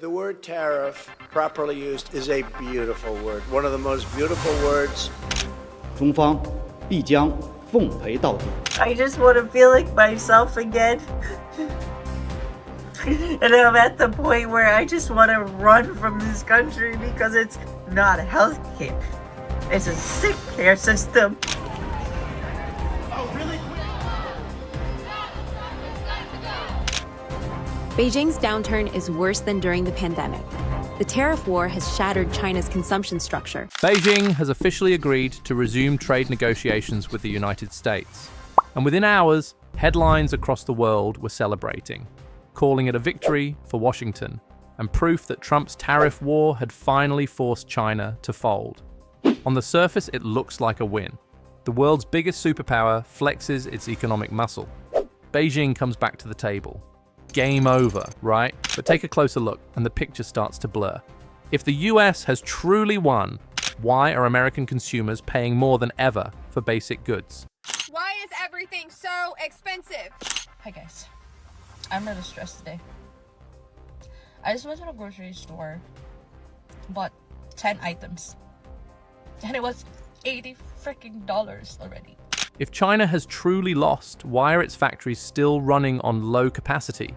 The word tariff, properly used, is a beautiful word. One of the most beautiful words. 中方必将奉陪到底。 I just want to feel like myself again. And I'm at the point where I just want to run from this country because it's not health care. It's a sick care system. Beijing's downturn is worse than during the pandemic. The tariff war has shattered China's consumption structure. Beijing has officially agreed to resume trade negotiations with the United States. And within hours, headlines across the world were celebrating, calling it a victory for Washington and proof that Trump's tariff war had finally forced China to fold. On the surface, it looks like a win. The world's biggest superpower flexes its economic muscle. Beijing comes back to the table. Game over, right? But take a closer look and the picture starts to blur. If the US has truly won, why are American consumers paying more than ever for basic goods? Why is everything so expensive? Hi guys, I'm really stressed today. I just went to the grocery store, bought 10 items, and it was $80 freaking already. If China has truly lost, why are its factories still running on low capacity,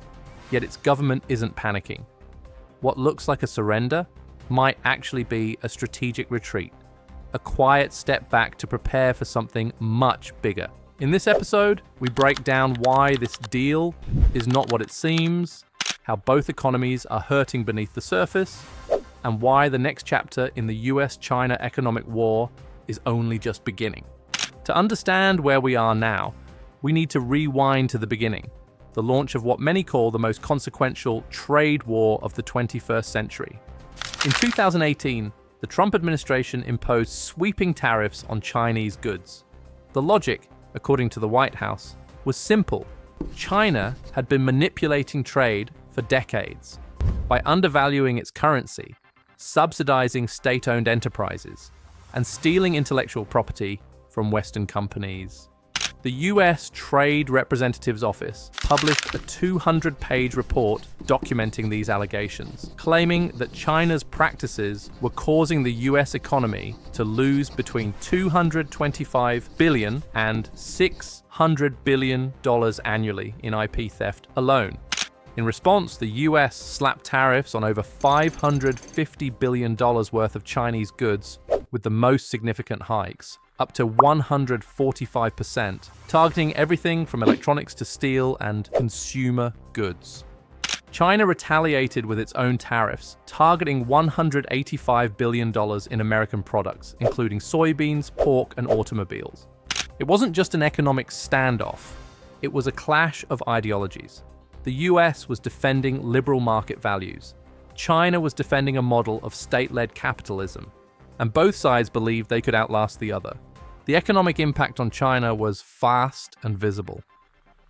yet its government isn't panicking? What looks like a surrender might actually be a strategic retreat, a quiet step back to prepare for something much bigger. In this episode, we break down why this deal is not what it seems, how both economies are hurting beneath the surface, and why the next chapter in the US-China economic war is only just beginning. To understand where we are now, we need to rewind to the beginning, the launch of what many call the most consequential trade war of the 21st century. In 2018, the Trump administration imposed sweeping tariffs on Chinese goods. The logic, according to the White House, was simple. China had been manipulating trade for decades by undervaluing its currency, subsidizing state-owned enterprises, and stealing intellectual property from Western companies. The US Trade Representative's Office published a 200-page report documenting these allegations, claiming that China's practices were causing the US economy to lose between $225 billion and $600 billion annually in IP theft alone. In response, the US slapped tariffs on over $550 billion worth of Chinese goods, with the most significant hikes, up to 145%, targeting everything from electronics to steel and consumer goods. China retaliated with its own tariffs, targeting $185 billion in American products, including soybeans, pork, and automobiles. It wasn't just an economic standoff, it was a clash of ideologies. The US was defending liberal market values. China was defending a model of state-led capitalism, and both sides believed they could outlast the other. The economic impact on China was fast and visible.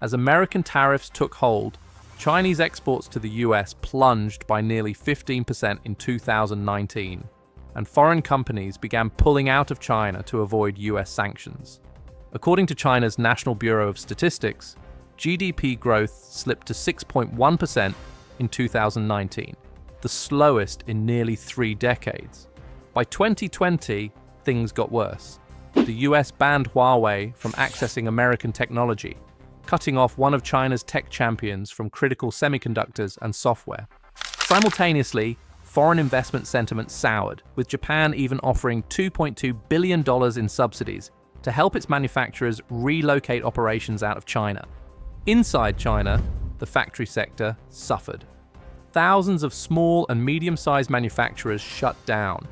As American tariffs took hold, Chinese exports to the US plunged by nearly 15% in 2019, and foreign companies began pulling out of China to avoid US sanctions. According to China's National Bureau of Statistics, GDP growth slipped to 6.1% in 2019, the slowest in nearly 3 decades. By 2020, things got worse. The US banned Huawei from accessing American technology, cutting off one of China's tech champions from critical semiconductors and software. Simultaneously, foreign investment sentiment soured, with Japan even offering $2.2 billion in subsidies to help its manufacturers relocate operations out of China. Inside China, the factory sector suffered. Thousands of small and medium-sized manufacturers shut down.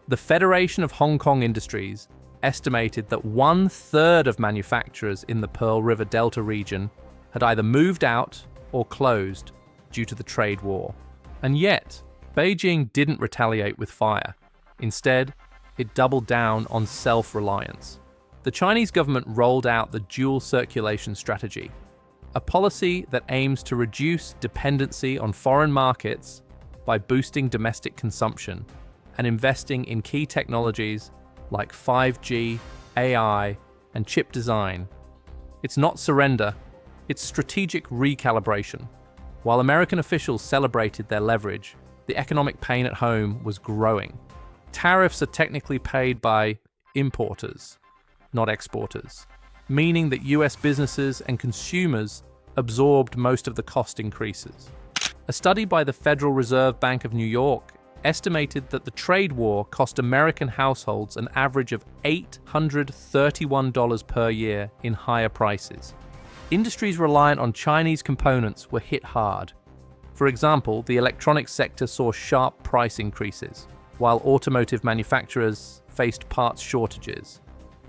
The Federation of Hong Kong Industries estimated that 1/3 of manufacturers in the Pearl River Delta region had either moved out or closed due to the trade war. And yet, Beijing didn't retaliate with fire. Instead, it doubled down on self-reliance. The Chinese government rolled out the dual circulation strategy, a policy that aims to reduce dependency on foreign markets by boosting domestic consumption and investing in key technologies like 5G, AI, and chip design. It's not surrender, it's strategic recalibration. While American officials celebrated their leverage, the economic pain at home was growing. Tariffs are technically paid by importers, not exporters, meaning that US businesses and consumers absorbed most of the cost increases. A study by the Federal Reserve Bank of New York estimated that the trade war cost American households an average of $831 per year in higher prices. Industries reliant on Chinese components were hit hard. For example, the electronics sector saw sharp price increases, while automotive manufacturers faced parts shortages.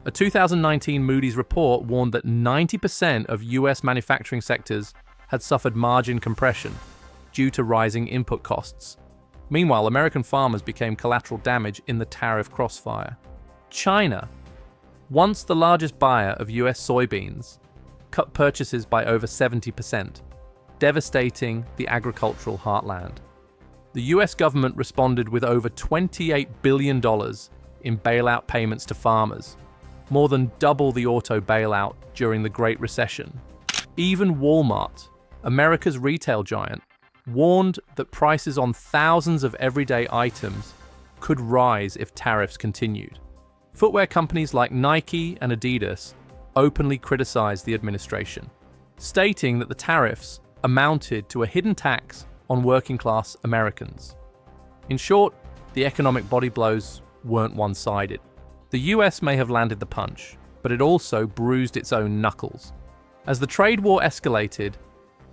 A 2019 Moody's report warned that 90% of US manufacturing sectors had suffered margin compression due to rising input costs. Meanwhile, American farmers became collateral damage in the tariff crossfire. China, once the largest buyer of US soybeans, cut purchases by over 70%, devastating the agricultural heartland. The US government responded with over $28 billion in bailout payments to farmers, more than double the auto bailout during the Great Recession. Even Walmart, America's retail giant, warned that prices on thousands of everyday items could rise if tariffs continued. Footwear companies like Nike and Adidas openly criticized the administration, stating that the tariffs amounted to a hidden tax on working-class Americans. In short, the economic body blows weren't one-sided. The US may have landed the punch, but it also bruised its own knuckles. As the trade war escalated,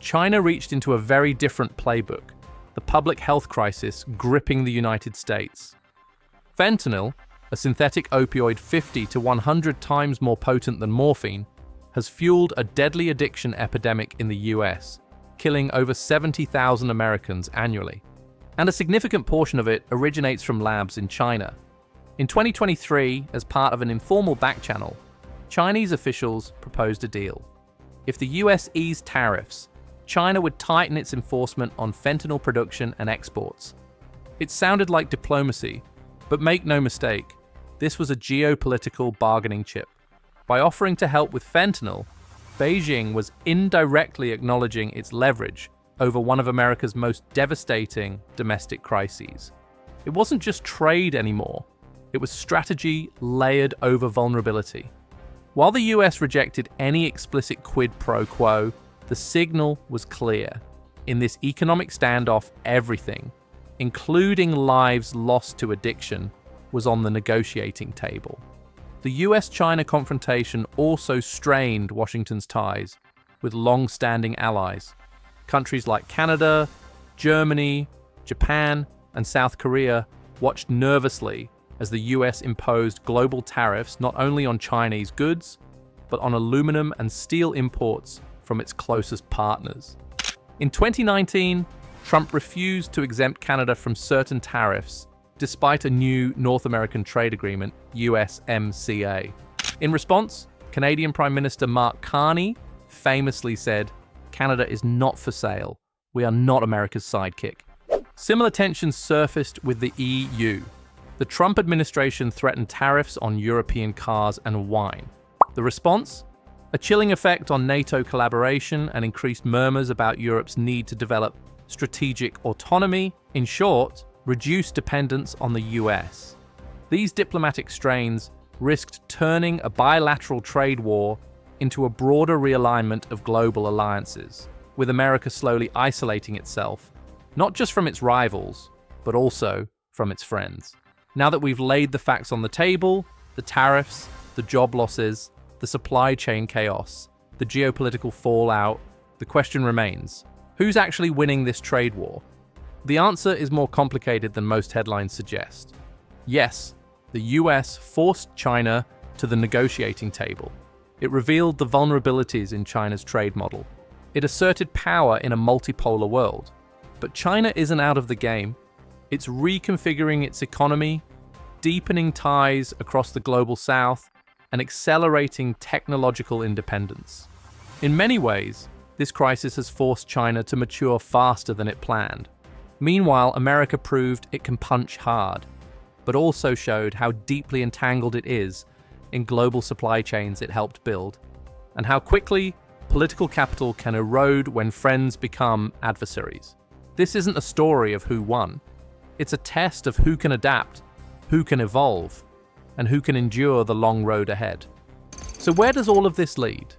China reached into a very different playbook, the public health crisis gripping the United States. Fentanyl, a synthetic opioid 50 to 100 times more potent than morphine, has fueled a deadly addiction epidemic in the US, killing over 70,000 Americans annually. And a significant portion of it originates from labs in China. In 2023, as part of an informal backchannel, Chinese officials proposed a deal. If the US eased tariffs, China would tighten its enforcement on fentanyl production and exports. It sounded like diplomacy, but make no mistake, this was a geopolitical bargaining chip. By offering to help with fentanyl, Beijing was indirectly acknowledging its leverage over one of America's most devastating domestic crises. It wasn't just trade anymore, it was strategy layered over vulnerability. While the US rejected any explicit quid pro quo, the signal was clear. In this economic standoff, everything, including lives lost to addiction, was on the negotiating table. The US-China confrontation also strained Washington's ties with long-standing allies. Countries like Canada, Germany, Japan, and South Korea watched nervously as the US imposed global tariffs not only on Chinese goods, but on aluminum and steel imports from its closest partners. In 2019, Trump refused to exempt Canada from certain tariffs, despite a new North American trade agreement, USMCA. In response, Canadian Prime Minister Mark Carney famously said, "Canada is not for sale. We are not America's sidekick." Similar tensions surfaced with the EU. The Trump administration threatened tariffs on European cars and wine. The response? A chilling effect on NATO collaboration and increased murmurs about Europe's need to develop strategic autonomy. In short, reduced dependence on the US. These diplomatic strains risked turning a bilateral trade war into a broader realignment of global alliances, with America slowly isolating itself, not just from its rivals, but also from its friends. Now that we've laid the facts on the table, the tariffs, the job losses, the supply chain chaos, the geopolitical fallout, the question remains, who's actually winning this trade war? The answer is more complicated than most headlines suggest. Yes, the US forced China to the negotiating table. It revealed the vulnerabilities in China's trade model. It asserted power in a multipolar world. But China isn't out of the game. It's reconfiguring its economy, deepening ties across the global south, and accelerating technological independence. In many ways, this crisis has forced China to mature faster than it planned. Meanwhile, America proved it can punch hard, but also showed how deeply entangled it is in global supply chains it helped build, and how quickly political capital can erode when friends become adversaries. This isn't a story of who won. It's a test of who can adapt, who can evolve, and who can endure the long road ahead. So where does all of this lead?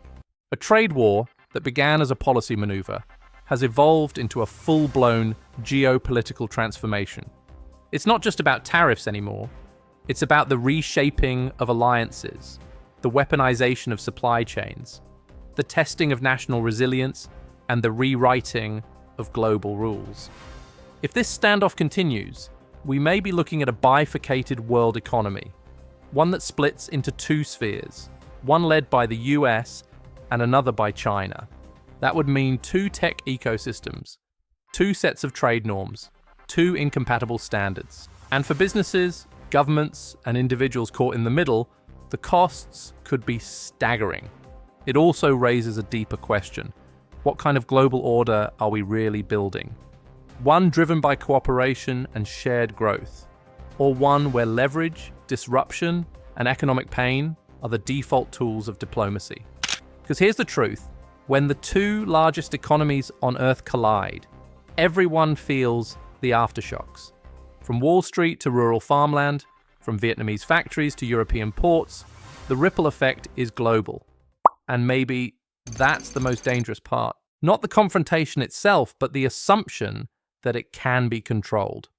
A trade war that began as a policy maneuver has evolved into a full-blown geopolitical transformation. It's not just about tariffs anymore. It's about the reshaping of alliances, the weaponization of supply chains, the testing of national resilience, and the rewriting of global rules. If this standoff continues, we may be looking at a bifurcated world economy, one that splits into two spheres, one led by the US and another by China. That would mean two tech ecosystems, two sets of trade norms, two incompatible standards. And for businesses, governments, and individuals caught in the middle, the costs could be staggering. It also raises a deeper question. What kind of global order are we really building? One driven by cooperation and shared growth, or one where leverage, disruption, and economic pain are the default tools of diplomacy? Because here's the truth. When the two largest economies on Earth collide, everyone feels the aftershocks. From Wall Street to rural farmland, from Vietnamese factories to European ports, the ripple effect is global. And maybe that's the most dangerous part. Not the confrontation itself, but the assumption that it can be controlled.